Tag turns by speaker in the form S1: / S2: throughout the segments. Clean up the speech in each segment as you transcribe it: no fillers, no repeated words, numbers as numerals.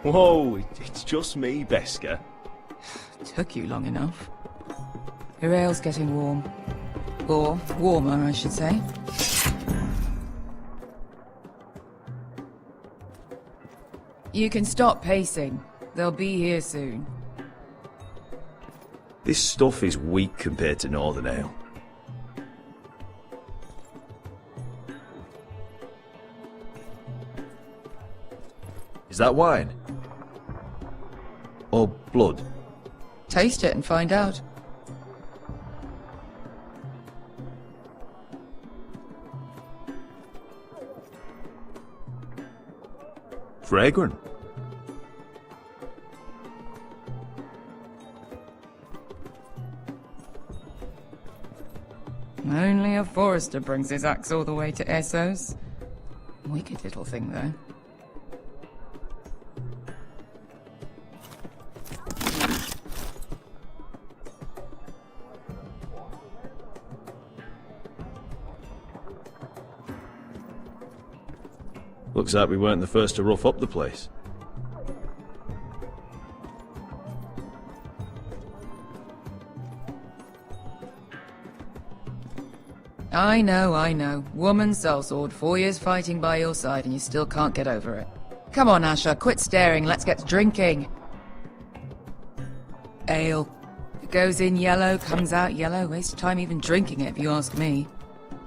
S1: Whoa, it's just me, Beska.
S2: Took you long enough. Your ale's getting warm. Or warmer, I should say. You can stop pacing. They'll be here soon.
S1: This stuff is weak compared to Northern Ale. Is that wine? Or blood?
S2: Taste it and find out.
S1: Fragrant.
S2: Only a Forrester brings his axe all the way to Essos. Wicked little thing, though.
S1: Looks like we weren't the first to rough up the place.
S2: I know. Woman sellsword, 4 years fighting by your side and you still can't get over it. Come on, Asher, quit staring, let's get to drinking. Ale. It goes in yellow, comes out yellow. Waste of time even drinking it, if you ask me.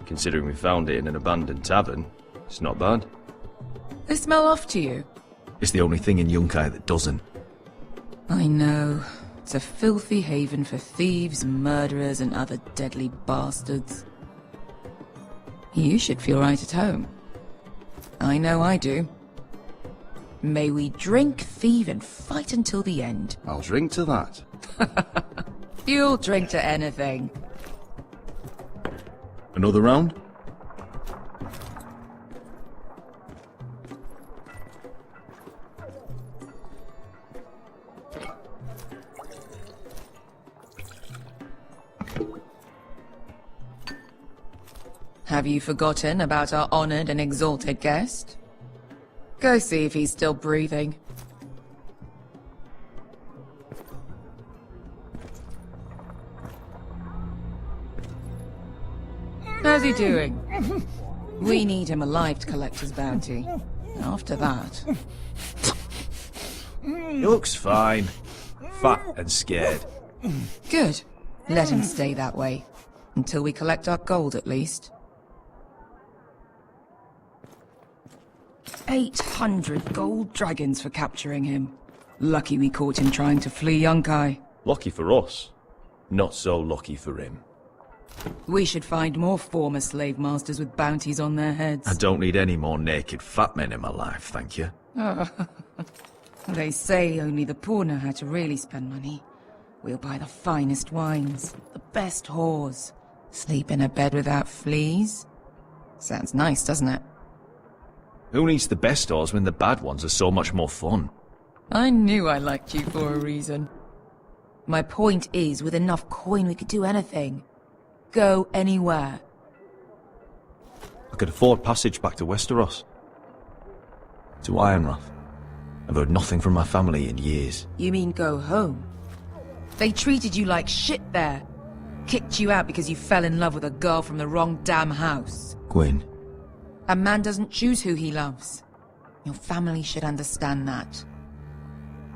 S1: Considering we found it in an abandoned tavern, it's not bad.
S2: They smell off to you.
S1: It's the only thing in Yunkai that doesn't.
S2: I know. It's a filthy haven for thieves, murderers, and other deadly bastards. You should feel right at home. I know I do. May we drink, thieve, and fight until the end.
S1: I'll drink to that.
S2: You'll drink to anything.
S1: Another round?
S2: Have you forgotten about our honored and exalted guest? Go see if he's still breathing. How's he doing? We need him alive to collect his bounty. After that...
S1: He looks fine. Fat and scared.
S2: Good. Let him stay that way. Until we collect our gold, at least. 800 gold dragons for capturing him. Lucky we caught him trying to flee Yunkai.
S1: Lucky for us. Not so lucky for him.
S2: We should find more former slave masters with bounties on their heads.
S1: I don't need any more naked fat men in my life, thank you.
S2: They say only the poor know how to really spend money. We'll buy the finest wines, the best whores, sleep in a bed without fleas. Sounds nice, doesn't it?
S1: Who needs the best stores when the bad ones are so much more fun?
S2: I knew I liked you for a reason. My point is, with enough coin we could do anything. Go anywhere.
S1: I could afford passage back to Westeros. To Ironrath. I've heard nothing from my family in years.
S2: You mean go home? They treated you like shit there. Kicked you out because you fell in love with a girl from the wrong damn house.
S1: Gwyn.
S2: A man doesn't choose who he loves. Your family should understand that.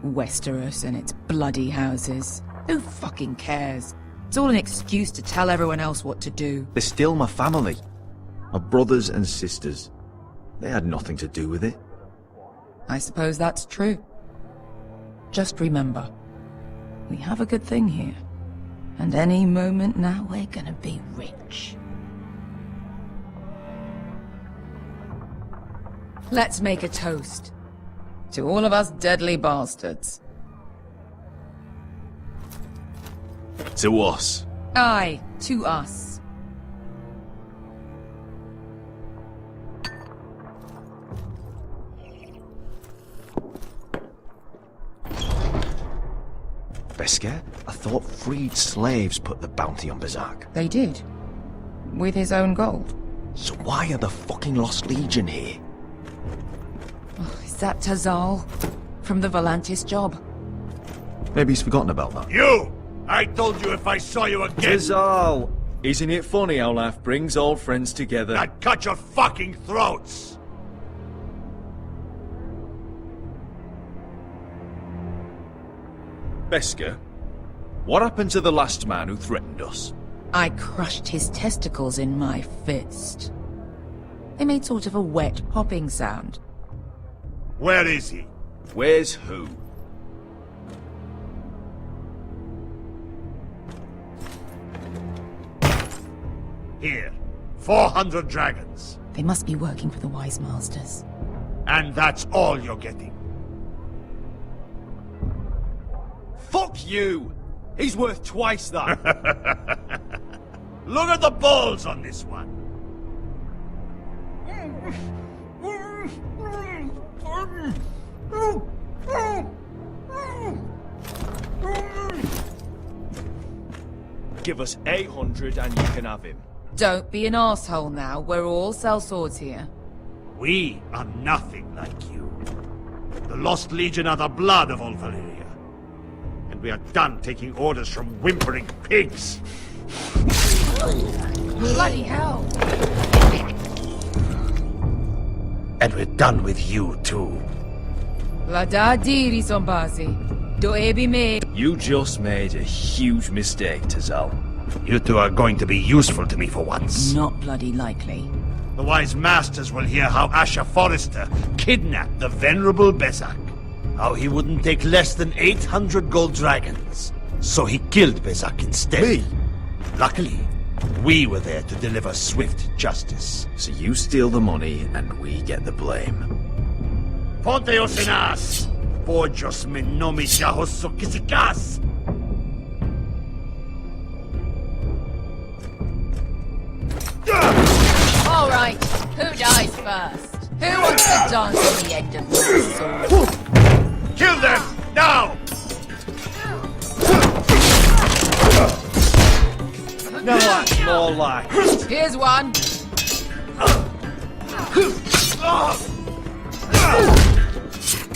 S2: Westeros and its bloody houses. Who fucking cares? It's all an excuse to tell everyone else what to do.
S1: They're still my family. My brothers and sisters. They had nothing to do with it.
S2: I suppose that's true. Just remember, we have a good thing here. And any moment now we're gonna be rich. Let's make a toast. To all of us deadly bastards.
S1: To us.
S2: Aye, to us.
S1: Besker? I thought freed slaves put the bounty on Berserk.
S2: They did. With his own gold.
S1: So why are the fucking Lost Legion here?
S2: Oh, is that Tazal? From the Volantis job?
S1: Maybe he's forgotten about that.
S3: You! I told you if I saw you again,
S1: Tizal! Isn't it funny how life brings old friends together?
S3: I'd cut your fucking throats!
S1: Besker, what happened to the last man who threatened us?
S2: I crushed his testicles in my fist. They made sort of a wet popping sound.
S3: Where is he?
S1: Where's who?
S3: Here. 400 dragons.
S2: They must be working for the Wise Masters.
S3: And that's all you're getting.
S1: Fuck you! He's worth twice that.
S3: Look at the balls on this one.
S1: Give us 800 and you can have him.
S2: Don't be an arsehole now. We're all sellswords here.
S3: We are nothing like you. The Lost Legion are the blood of old Valyria. And we are done taking orders from whimpering pigs.
S2: Bloody hell!
S3: And we're done with you, too.
S2: La da diri sombazi. Do ebi me.
S1: You just made a huge mistake, Tazal.
S3: You two are going to be useful to me for once.
S2: Not bloody likely.
S3: The Wise Masters will hear how Asher Forrester kidnapped the venerable Besak. How he wouldn't take less than 800 gold dragons. So he killed Besak instead.
S1: Me?
S3: Luckily, we were there to deliver swift justice.
S1: So you steal the money and we get the blame.
S3: Ponteos en as! Pojos me nomi jahosso kisikas!
S2: All right, who dies first? Who wants to dance on the end of my sword?
S3: Kill them! Now!
S1: No, that's more like.
S2: Here's one.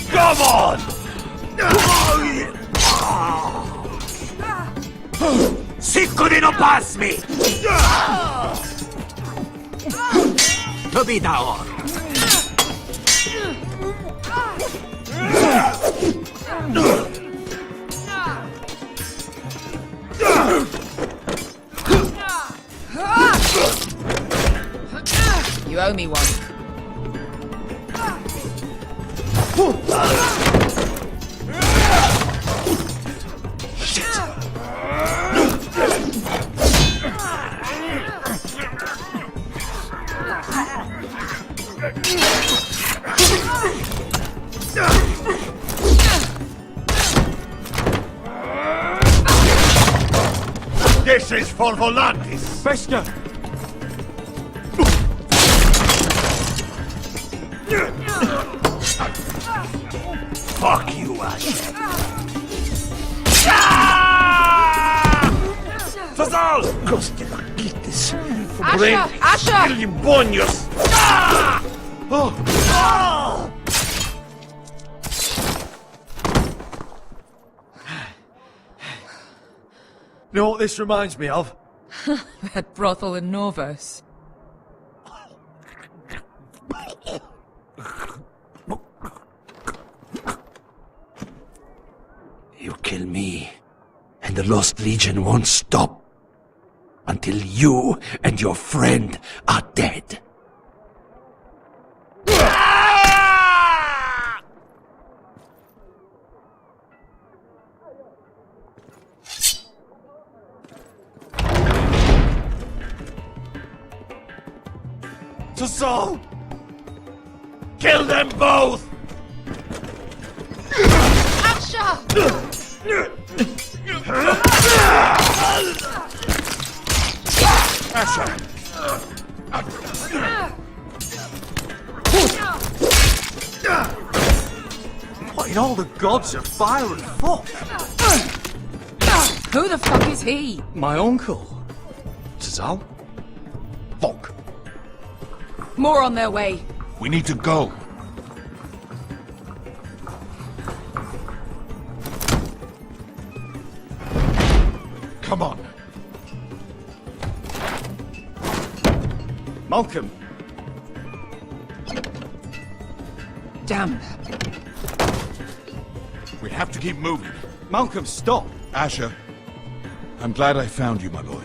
S3: Come on! Sicko di non passmi! To be down.
S2: You owe me one.
S3: This is for Volantis.
S1: Besker!
S3: Fuck you, Asher.
S1: Tazal!
S3: Coste la quites.
S2: Asher!
S3: Limbonios.
S1: You know what this reminds me of?
S2: That brothel in Norvos.
S3: You kill me, and the Lost Legion won't stop until you and your friend are dead.
S1: Tazal!
S3: Kill them both!
S2: Asher!
S1: What in all the gods of fire and fuck?
S2: Who the fuck is he?
S1: My uncle. Tazal? Fuck.
S2: More on their way.
S3: We need to go. Come on.
S1: Malcolm.
S2: Damn.
S3: We have to keep moving.
S1: Malcolm, stop.
S3: Asher, I'm glad I found you, my boy.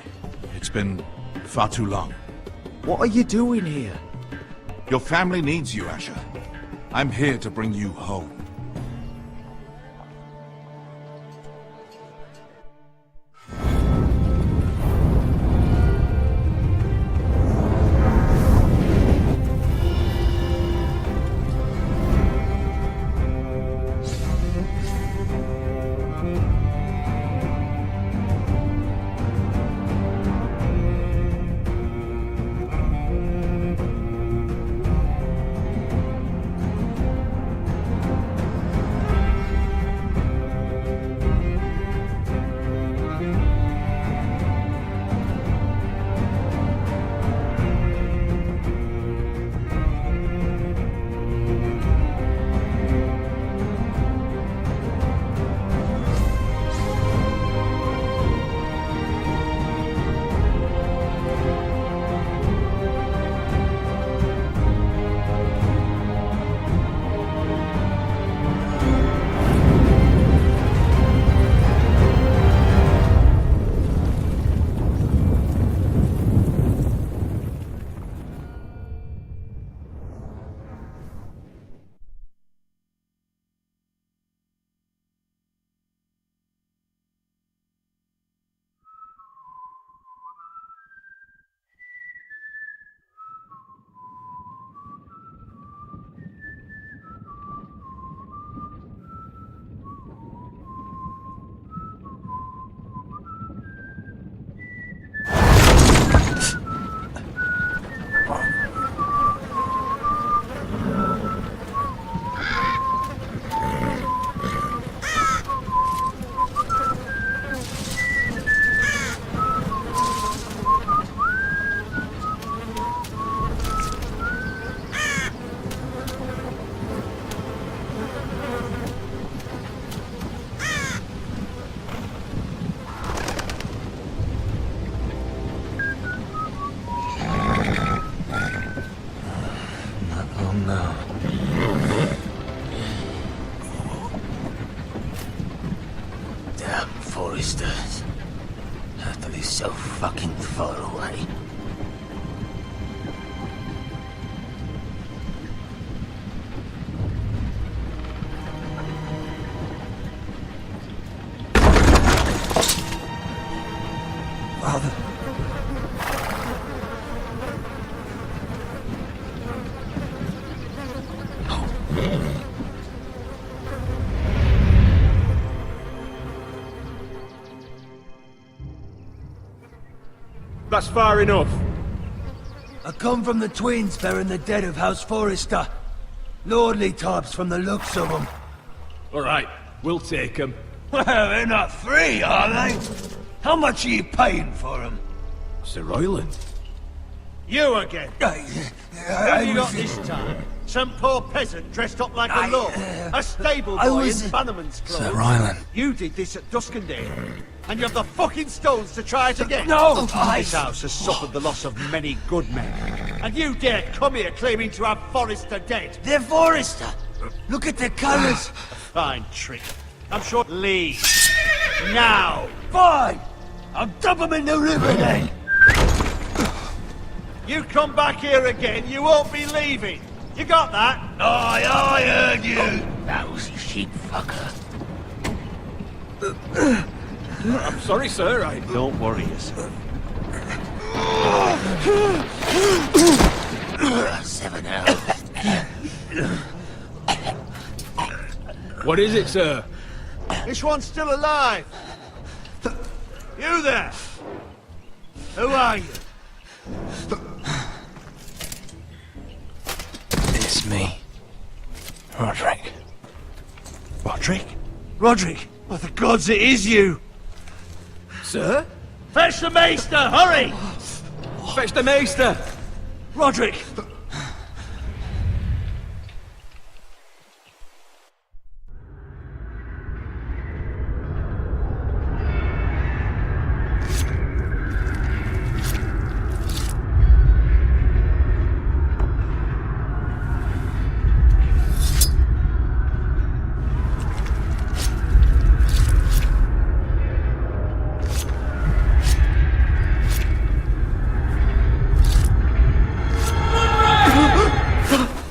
S3: It's been far too long.
S1: What are you doing here?
S3: Your family needs you, Asher. I'm here to bring you home.
S4: Forresters. That is so fucking far away.
S1: Father.
S5: That's far enough.
S4: I come from the twins bearing the dead of House Forrester. Lordly types from the looks of them.
S5: All right, we'll take them.
S4: Well, they're not free, are they? How much are you paying for them?
S5: Sir Royland.
S3: You again. Who have you got
S4: was-
S3: this time? Some poor peasant dressed up like a lord. A stable
S4: I
S3: boy
S4: was-
S3: in Bannerman's clothes.
S4: Sir Ryland.
S3: You did this at Duskendale. And you have the fucking stones to try it again.
S4: No,
S3: This house has suffered the loss of many good men. And you dare come here claiming to have Forrester dead.
S4: They're Forrester. Look at the colours.
S3: Fine trick. I'm sure. Leave. Now.
S4: Fine. I'll dump them in the river then.
S3: You come back here again, you won't be leaving. You got that?
S4: Aye, I heard you. Lousy sheep fucker.
S5: I'm sorry, sir.
S1: Don't worry yourself.
S4: 7 hours.
S5: What is it, sir?
S3: This one's still alive. You there! Who are you?
S6: It's me. Roderick.
S3: Roderick? Roderick! By the gods, it is you!
S5: Sir?
S3: Fetch the maester, hurry!
S5: Fetch the maester!
S3: Roderick!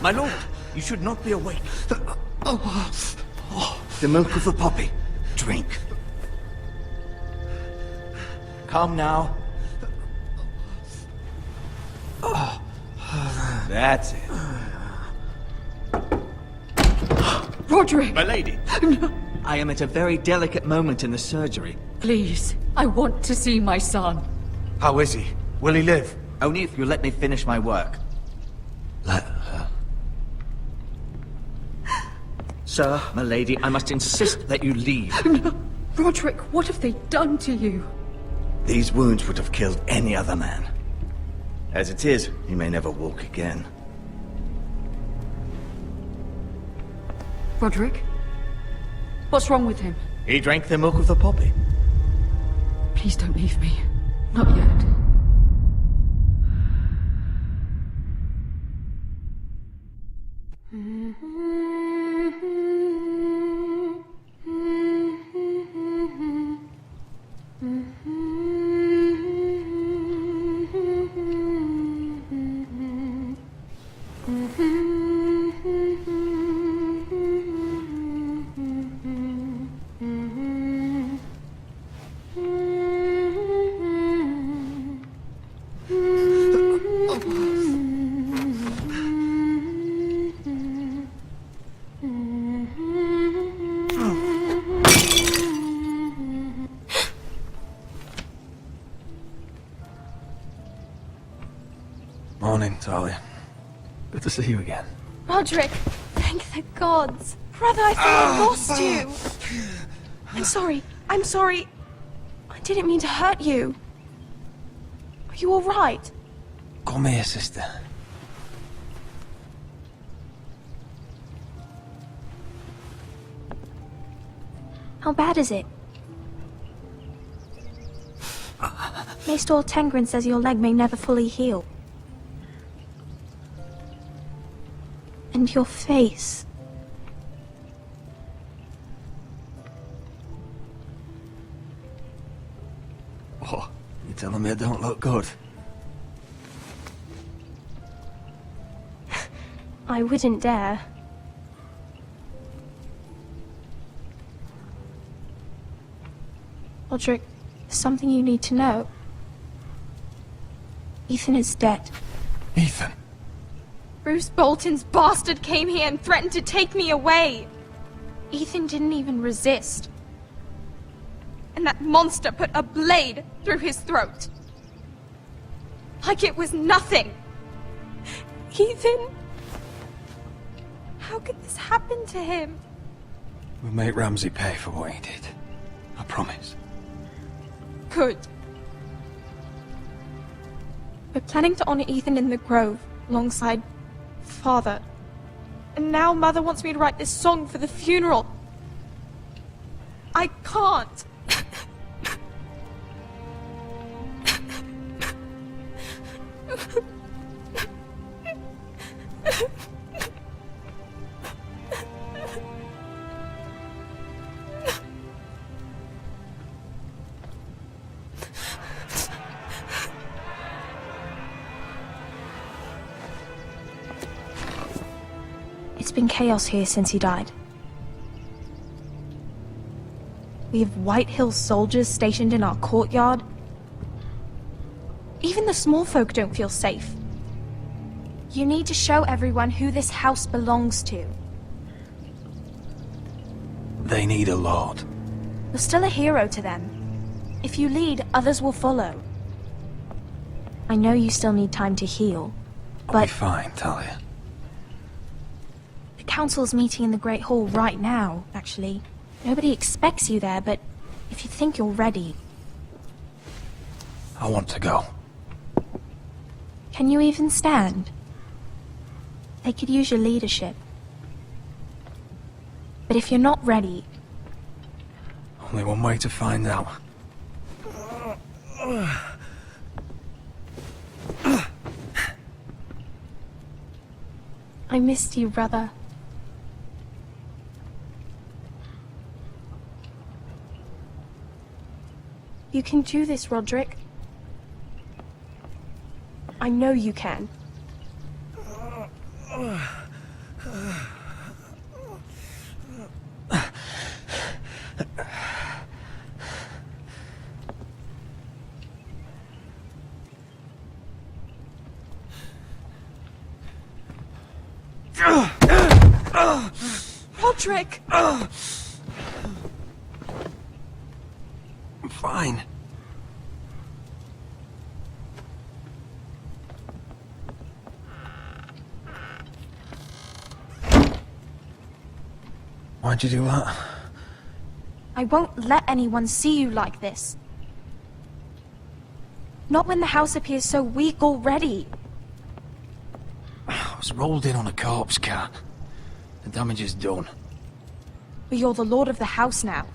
S6: My lord, you should not be awake. The milk of the poppy. Drink. Calm now. That's it.
S7: Roderick!
S6: My lady. I am at a very delicate moment in the surgery.
S7: Please, I want to see my son.
S3: How is he? Will he live?
S6: Only if you let me finish my work.
S3: Let her.
S6: Sir, my lady, I must insist that you leave.
S7: No. Roderick, what have they done to you?
S6: These wounds would have killed any other man. As it is, he may never walk again.
S7: Roderick? What's wrong with him?
S6: He drank the milk of the poppy.
S7: Please don't leave me. Not yet.
S6: Morning, Talia. Good to see you again.
S8: Roderick, thank the gods. Brother, I thought I lost you. I'm sorry. I didn't mean to hurt you. Are you all right?
S6: Come here, sister.
S8: How bad is it? Maester Tengrin says your leg may never fully heal. And your face.
S6: What? You telling me I don't look good?
S8: I wouldn't dare. Roderick, there's something you need to know. Ethan is dead.
S6: Ethan?
S8: Bruce Bolton's bastard came here and threatened to take me away. Ethan didn't even resist. And that monster put a blade through his throat. Like it was nothing. Ethan? How could this happen to him?
S6: We'll make Ramsay pay for what he did. I promise.
S8: Good. We're planning to honor Ethan in the Grove, alongside Father. And now Mother wants me to write this song for the funeral. I can't. It's been chaos here since he died. We have White Hill soldiers stationed in our courtyard. Even the small folk don't feel safe. You need to show everyone who this house belongs to.
S6: They need a lord.
S8: You're still a hero to them.
S9: If you lead, others will follow. I know you still need time to heal,
S4: I'll be
S9: but
S4: fine, Talia.
S9: the council's meeting in the Great Hall right now, actually. Nobody expects you there, but if you think you're ready...
S4: I want to go.
S9: Can you even stand? They could use your leadership. But if you're not ready...
S4: Only one way to find out.
S9: I missed you, brother. You can do this, Roderick. I know you can. Roderick!
S4: I'm fine. Why'd you do that?
S9: I won't let anyone see you like this. Not when the house appears so weak already.
S4: I was rolled in on a corpse cart. The damage is done.
S9: But you're the lord of the house now.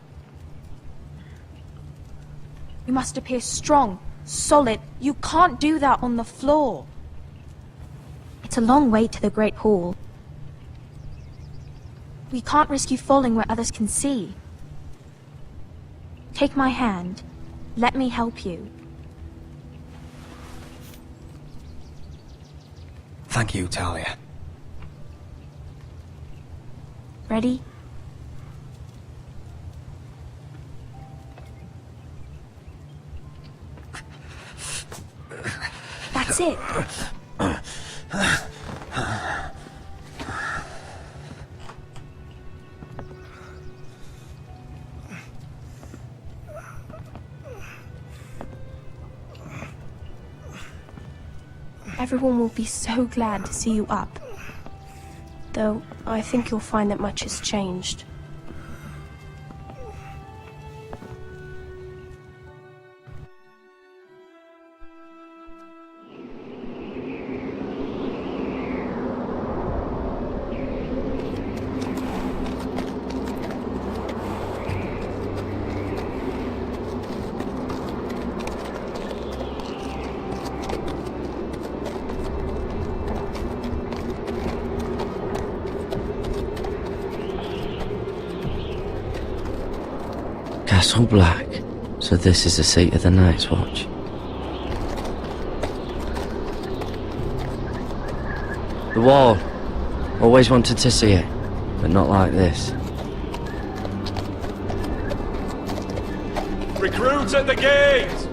S9: You must appear strong, solid. You can't do that on the floor. It's a long way to the Great Hall. We can't risk you falling where others can see. Take my hand. Let me help you.
S4: Thank you, Talia.
S9: Ready? That's it. Everyone will be so glad to see you up. Though, I think you'll find that much has changed.
S10: Castle Black. So this is the seat of the Night's Watch. The wall. Always wanted to see it, but not like this.
S5: Recruits at the gate!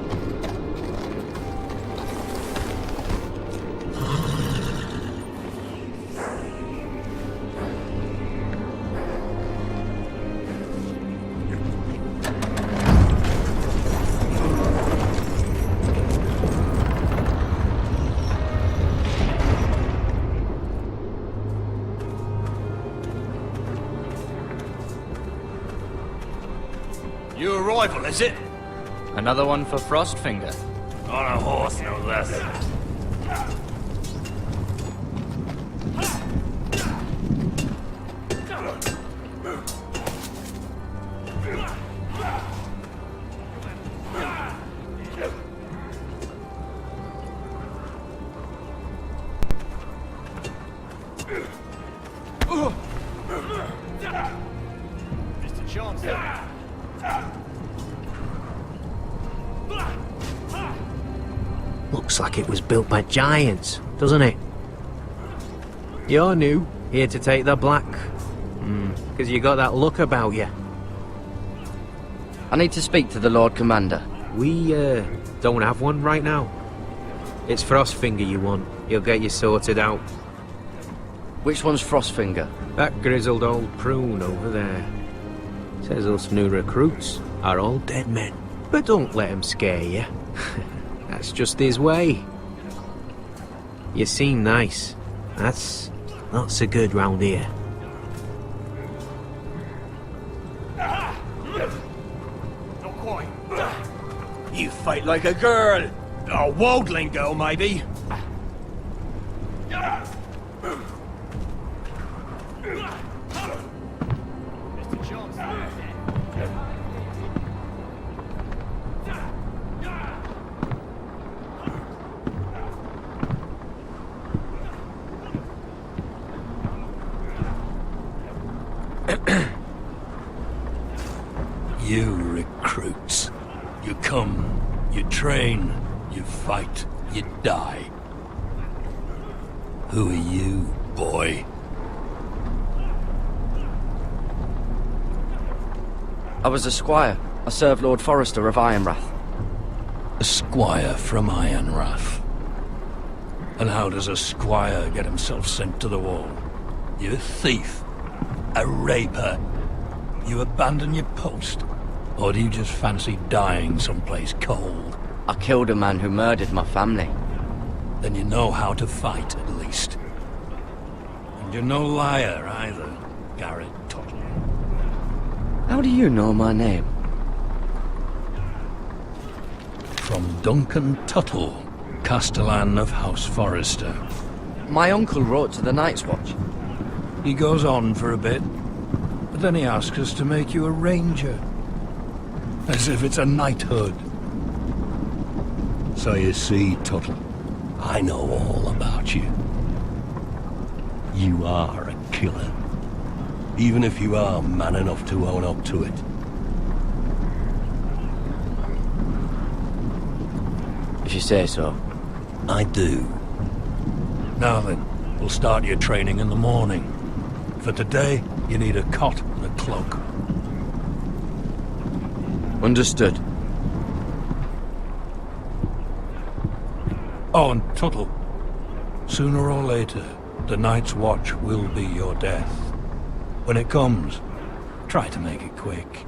S3: New arrival, is it?
S11: Another one for Frostfinger.
S3: On a horse, no less. Mr. Chancellor.
S12: Looks like it was built by giants, doesn't it? You're new, here to take the black. Because you got that look about you.
S10: I need to speak to the Lord Commander.
S12: We, don't have one right now. It's Frostfinger you want. He'll get you sorted out.
S10: Which one's Frostfinger?
S12: That grizzled old prune over there. Says us new recruits are all dead men. But don't let him scare you. That's just his way. You seem nice. That's not so good round here.
S5: Not quite. You fight like a girl. A worldling girl, maybe.
S13: You recruits. You come, you train, you fight, you die. Who are you, boy?
S10: I was a squire. I served Lord Forrester of Ironrath.
S13: A squire from Ironrath. And how does a squire get himself sent to the wall? You a thief? A raper? You abandon your post? Or do you just fancy dying someplace cold?
S10: I killed a man who murdered my family.
S13: Then you know how to fight, at least. And you're no liar, either, Garrett Tuttle.
S10: How do you know my name?
S13: From Duncan Tuttle, Castellan of House Forrester.
S10: My uncle wrote to the Night's Watch.
S13: He goes on for a bit, but then he asks us to make you a ranger. As if it's a knighthood. So you see, Tuttle, I know all about you. You are a killer. Even if you are man enough to own up to it.
S10: If you say so.
S13: I do. Now then, we'll start your training in the morning. For today, you need a cot and a cloak.
S10: Understood.
S13: Oh, and Tuttle, sooner or later, the Night's Watch will be your death. When it comes, try to make it quick.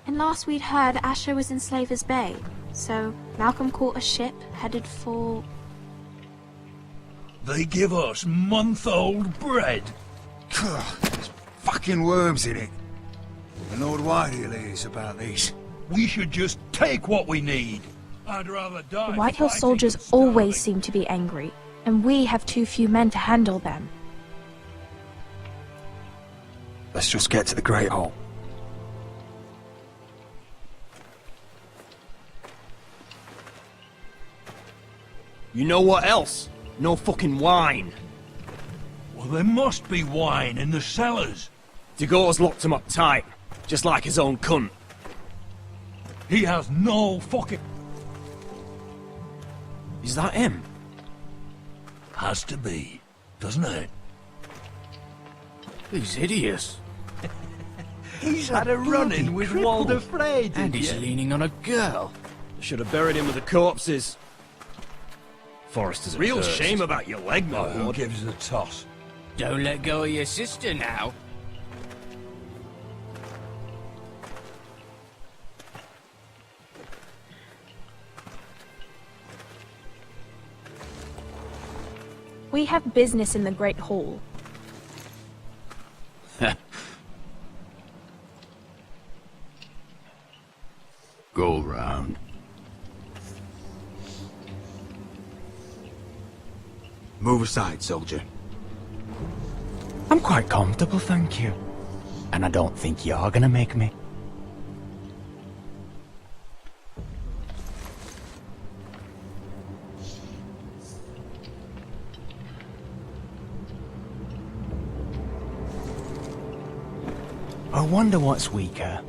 S9: And last we'd heard, Asher was in Slaver's Bay, so Malcolm caught a ship headed for...
S13: They give us month-old bread.
S4: There's fucking worms in it. The Lord Whitehill is about these.
S13: We should just take what we need. I'd rather die.
S9: The Whitehill
S13: fighting
S9: soldiers
S13: than starving.
S9: always seem to be angry, and we have too few men to handle them.
S4: Let's just get to the Great Hall.
S5: You know what else? No fucking wine.
S13: Well, there must be wine in the cellars.
S5: Dagor's locked him up tight, just like his own cunt.
S13: He has no fucking...
S5: Is that him?
S13: Has to be, doesn't it?
S5: He's hideous.
S13: He's had a run-in with Walder Frey,
S5: And he's leaning on a girl. Should have buried him with the corpses. Forrester's a
S3: Real
S5: cursed.
S3: shame about your leg, my
S13: Who
S3: lord.
S13: gives the toss?
S11: Don't let go of your sister now.
S9: We have business in the Great Hall.
S14: Go round.
S15: Move aside, soldier. I'm quite comfortable, thank you. And I don't think you're gonna make me. I wonder what's weaker.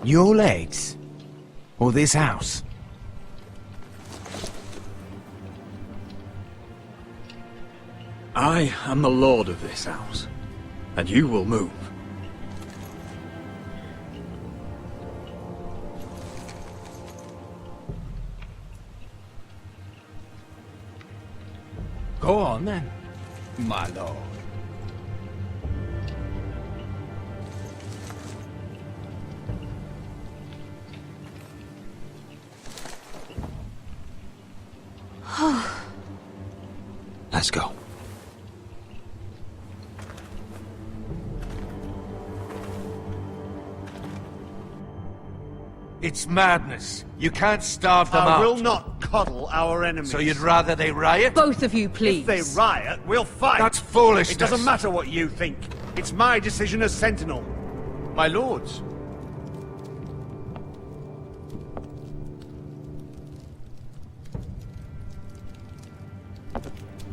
S15: Your legs? Or this house?
S1: I am the lord of this house, and you will move.
S15: Go on then. my lord.
S1: Let's go.
S3: It's madness. You can't starve them out.
S5: I will not coddle our enemies.
S3: So you'd rather they riot?
S7: Both of you, please.
S5: If they riot, we'll fight.
S3: That's foolishness.
S5: It doesn't matter what you think. It's my decision as Sentinel.
S6: My lords.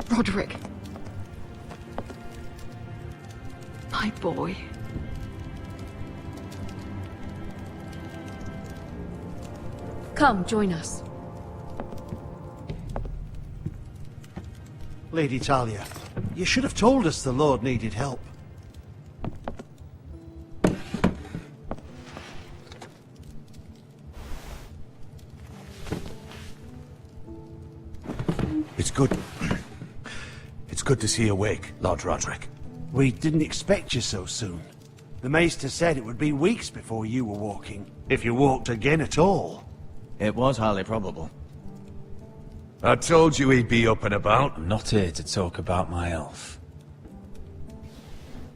S7: Roderick. My boy. Come, join us.
S5: Lady Talia, you should have told us the Lord needed help.
S3: It's good. It's good to see you awake, Lord Roderick.
S5: We didn't expect you so soon. The Maester said it would be weeks before you were walking, if you walked again at all.
S6: It was highly probable.
S3: I told you he'd be up and about.
S15: I'm not here to talk about my elf.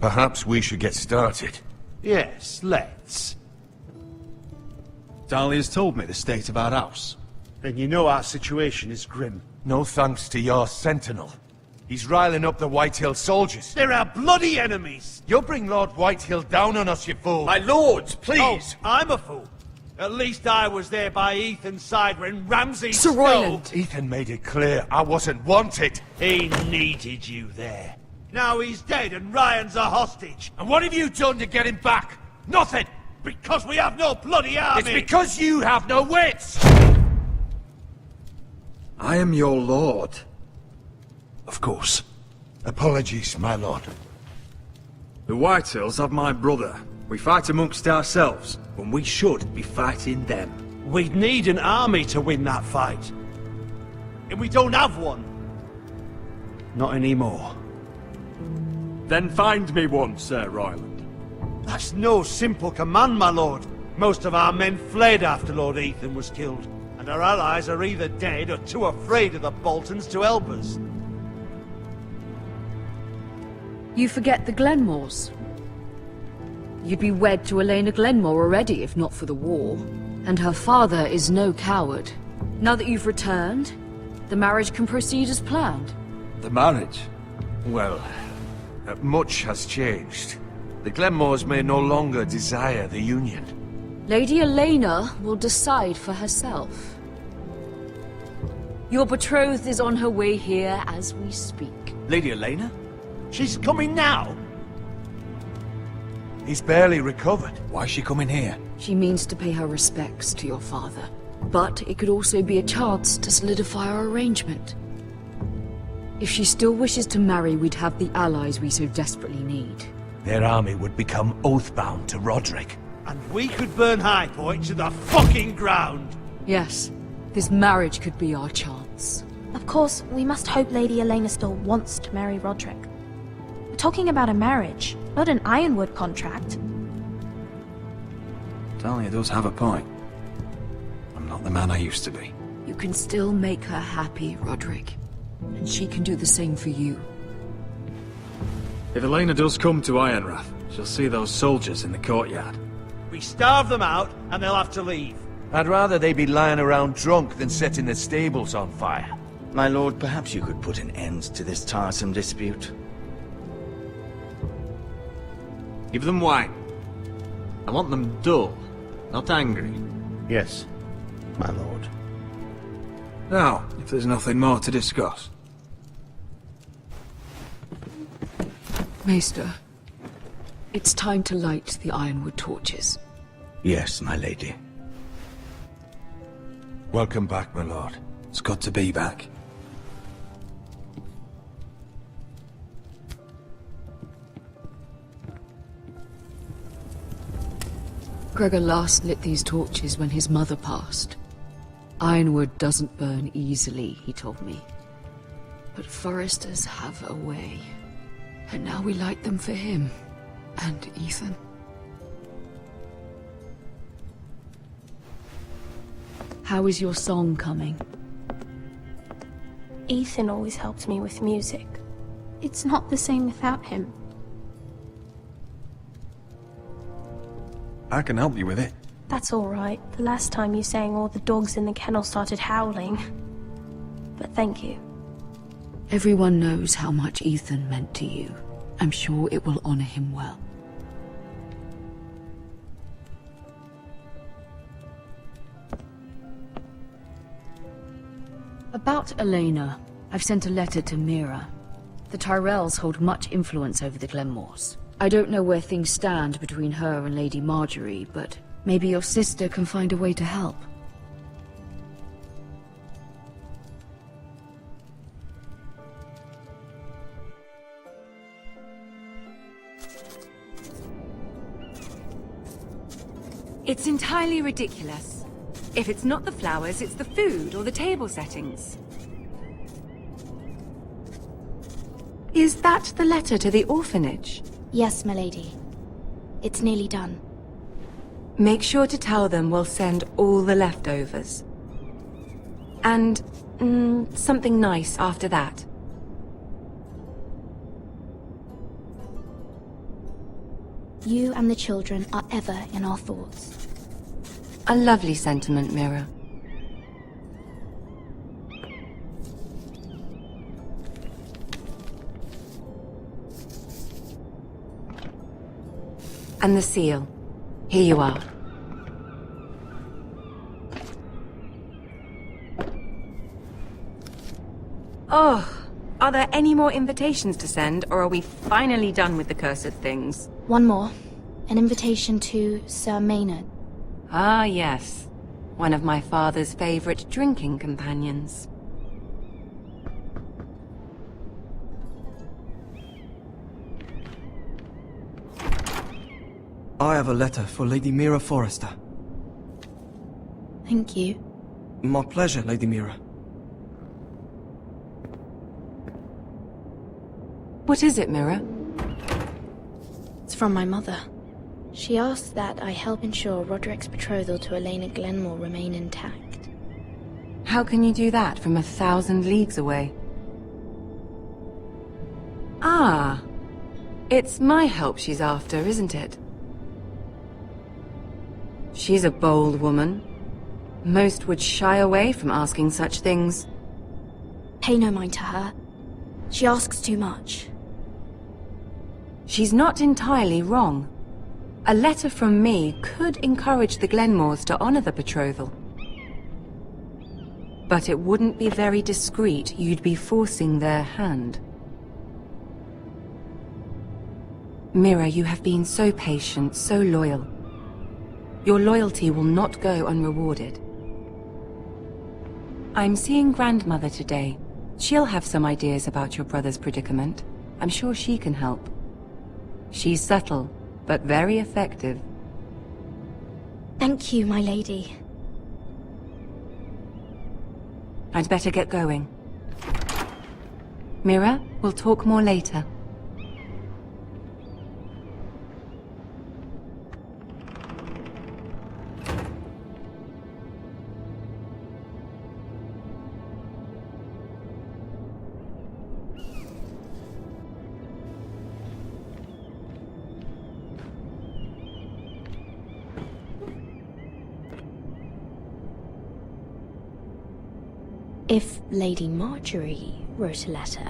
S3: Perhaps we should get started.
S5: Yes, let's.
S15: Dahlia's told me the state of our house.
S5: Then you know our situation is grim.
S3: No thanks to your sentinel. He's riling up the Whitehill soldiers.
S5: They're our bloody enemies!
S3: You'll bring Lord Whitehill down on us, you fool!
S6: My lords, please!
S5: Oh, I'm a fool. At least I was there by Ethan's side when Ramsay
S7: Sir Royland!
S3: Ethan made it clear I wasn't wanted.
S5: He needed you there. Now he's dead and Ryan's a hostage.
S3: And what have you done to get him back? Nothing!
S5: Because we have no bloody army!
S3: It's because you have no wits!
S15: I am your lord.
S3: Of course. Apologies, my lord.
S15: The Whitehills have my brother. We fight amongst ourselves, when we should be fighting them.
S5: We'd need an army to win that fight. And we don't have one. Not anymore.
S15: Then find me one, Sir Royland.
S5: That's no simple command, my lord. Most of our men fled after Lord Ethan was killed, and our allies are either dead or too afraid of the Boltons to help us.
S7: You forget the Glenmores. You'd be wed to Elena Glenmore already if not for the war. And her father is no coward. Now that you've returned, the marriage can proceed as planned.
S15: The marriage?
S3: Well, much has changed. The Glenmores may no longer desire the union.
S7: Lady Elena will decide for herself. Your betrothed is on her way here as we speak.
S6: Lady Elena?
S5: She's coming now?
S3: He's barely recovered.
S15: Why is she coming here?
S7: She means to pay her respects to your father. But it could also be a chance to solidify our arrangement. If she still wishes to marry, we'd have the allies we so desperately need.
S3: Their army would become oath-bound to Roderick.
S5: And we could burn High Point to the fucking ground!
S7: Yes, this marriage could be our chance.
S9: Of course, we must hope Lady Elena still wants to marry Roderick. We're talking about a marriage, not an Ironwood contract.
S15: Dahlia does have a point. I'm not the man I used to be.
S7: You can still make her happy, Roderick. And she can do the same for you.
S15: If Elena does come to Ironrath, she'll see those soldiers in the courtyard.
S5: We starve them out, and they'll have to leave.
S3: I'd rather they be lying around drunk than setting the stables on fire.
S6: My lord, perhaps you could put an end to this tiresome dispute.
S12: Give them wine. I want them dull, not angry.
S5: Yes, my lord.
S15: Now, if there's nothing more to discuss.
S7: Maester, it's time to light the Ironwood torches.
S6: Yes, my lady.
S3: Welcome back, my lord.
S15: It's good to be back.
S7: Gregor last lit these torches when his mother passed. Ironwood doesn't burn easily, he told me. But Forresters have a way.
S2: And now we light them for him. And Ethan. How is your song coming?
S9: Ethan always helps me with music. It's not the same without him.
S15: I can help you with it.
S9: That's all right. The last time you sang, all the dogs in the kennel started howling. But thank you.
S2: Everyone knows how much Ethan meant to you. I'm sure it will honor him well. About Elena, I've sent a letter to Mira. The Tyrells hold much influence over the Glenmores. I don't know where things stand between her and Lady Marjorie, but maybe your sister can find a way to help.
S16: It's entirely ridiculous. If it's not the flowers, it's the food or the table settings. Is that the letter to the orphanage?
S9: Yes, milady. It's nearly done.
S16: Make sure to tell them we'll send all the leftovers. And, something nice after that.
S9: You and the children are ever in our thoughts.
S16: A lovely sentiment, Mira. And the seal. Here you are. Oh, are there any more invitations to send, or are we finally done with the cursed things?
S9: One more. An invitation to Sir Maynard.
S16: Ah, yes. One of my father's favorite drinking companions.
S17: I have a letter for Lady Mira Forrester.
S9: Thank you.
S17: My pleasure, Lady Mira.
S16: What is it, Mira?
S9: It's from my mother. She asks that I help ensure Roderick's betrothal to Elena Glenmore remain intact.
S16: How can you do that from 1,000 leagues away? Ah, it's my help she's after, isn't it? She's a bold woman. Most would shy away from asking such things.
S9: Pay no mind to her. She asks too much.
S16: She's not entirely wrong. A letter from me could encourage the Glenmores to honor the betrothal. But it wouldn't be very discreet. You'd be forcing their hand. Mira, you have been so patient, so loyal. Your loyalty will not go unrewarded. I'm seeing Grandmother today. She'll have some ideas about your brother's predicament. I'm sure she can help. She's subtle, but very effective.
S9: Thank you, my lady.
S16: I'd better get going. Mira, we'll talk more later.
S9: If Lady Marjorie wrote a letter...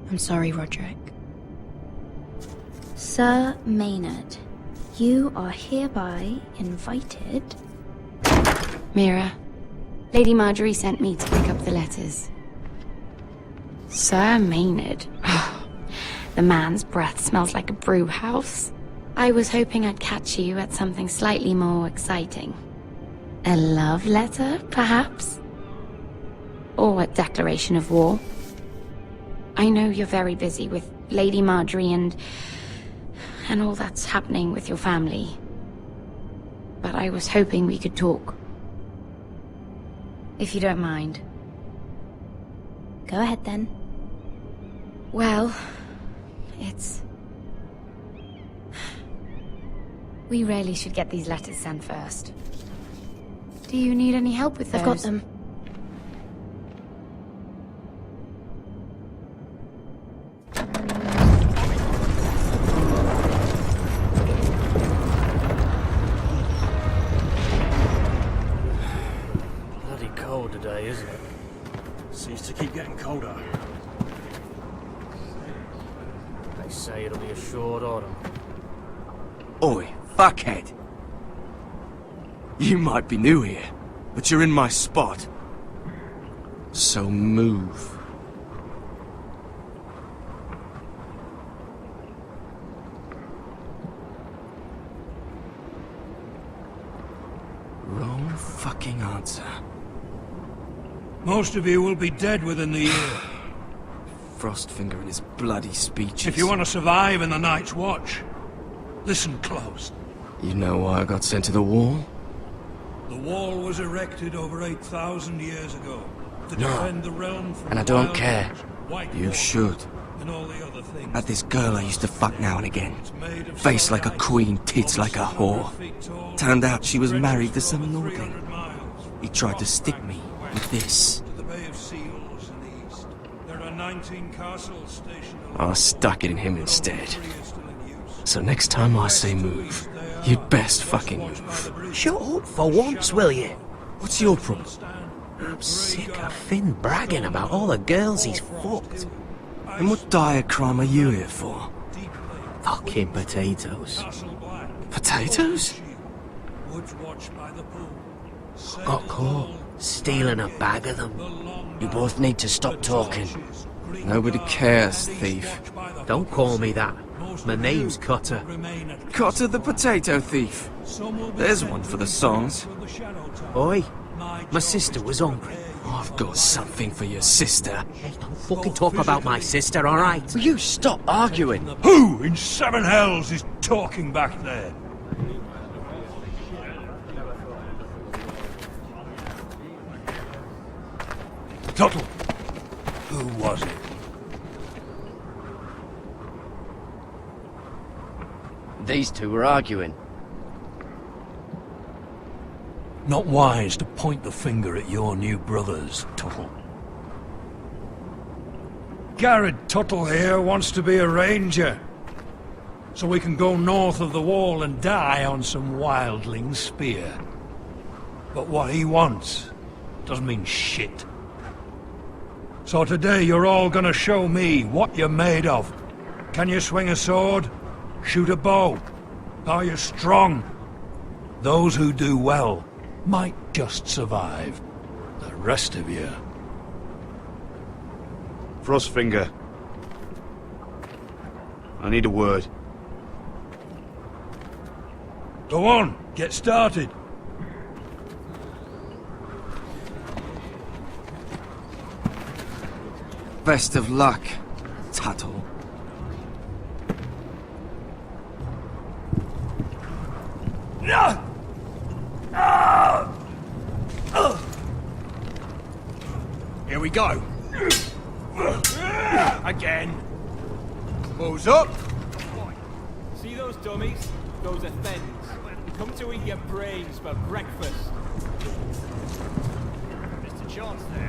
S9: I'm sorry, Roderick. Sir Maynard, you are hereby invited...
S18: Mira, Lady Marjorie sent me to pick up the letters. Sir Maynard. The man's breath smells like a brew house. I was hoping I'd catch you at something slightly more exciting. A love letter, perhaps? Or a declaration of war? I know you're very busy with Lady Marjorie and all that's happening with your family. But I was hoping we could talk. if you don't mind.
S9: Go ahead then.
S18: Well, it's... We really should get these letters sent first. Do you need any help with those?
S9: I've got them.
S11: Bloody cold today, isn't it? Seems to keep getting colder. They say it'll be a short autumn.
S17: Oi, fuckhead. You might be new here, but you're in my spot. So move. Wrong fucking answer.
S13: Most of you will be dead within the year.
S17: Frostfinger and his bloody speeches.
S13: If you want to survive in the Night's Watch, listen close.
S17: You know why I got sent to the wall?
S13: The wall was erected over 8,000 years ago to
S17: No.
S13: defend the realm from
S17: And I don't
S13: wild
S17: care.
S13: animals, white
S17: You
S13: walkers,
S17: should.
S13: and all the other things.
S17: Had this girl I used to fuck now and again. Face like a queen, tits like a whore. Turned out she was married to some lordling. He tried to stick me with this.
S13: To the Bay of Seals in the east. There are 19 castles stationed
S17: I stuck it in him instead. So next time I say move, you'd best fucking move.
S12: Shut up for once, will you?
S17: What's your problem?
S12: I'm sick of Finn bragging about all the girls he's fucked.
S17: And what dire crime are you here for?
S12: Fucking potatoes.
S17: Potatoes?
S12: Got caught stealing a bag of them.
S10: You both need to stop talking.
S17: Nobody cares, thief.
S12: Don't call me that. My name's Cutter.
S17: Cotter the potato thief. There's one for the songs.
S12: Oi, my sister was hungry.
S17: I've got something for your sister.
S12: Hey, don't fucking talk about my sister, alright?
S10: Will you stop arguing?
S13: Who in seven hells is talking back there? Tuttle, who was it?
S10: These two were arguing.
S13: Not wise to point the finger at your new brothers, Tuttle. Garrett Tuttle here wants to be a ranger, so we can go north of the wall and die on some wildling spear. But what he wants doesn't mean shit. So today you're all gonna show me what you're made of. Can you swing a sword? Shoot a bow? Are you strong? Those who do well might just survive. The rest of you...
S5: Frostfinger. I need a word.
S13: Go on, get started.
S17: Best of luck, Tuttle.
S15: Here we go. Again. Balls up.
S19: See those dummies? Those are Fens. Come to eat your brains for breakfast.
S15: Mr. Chance there.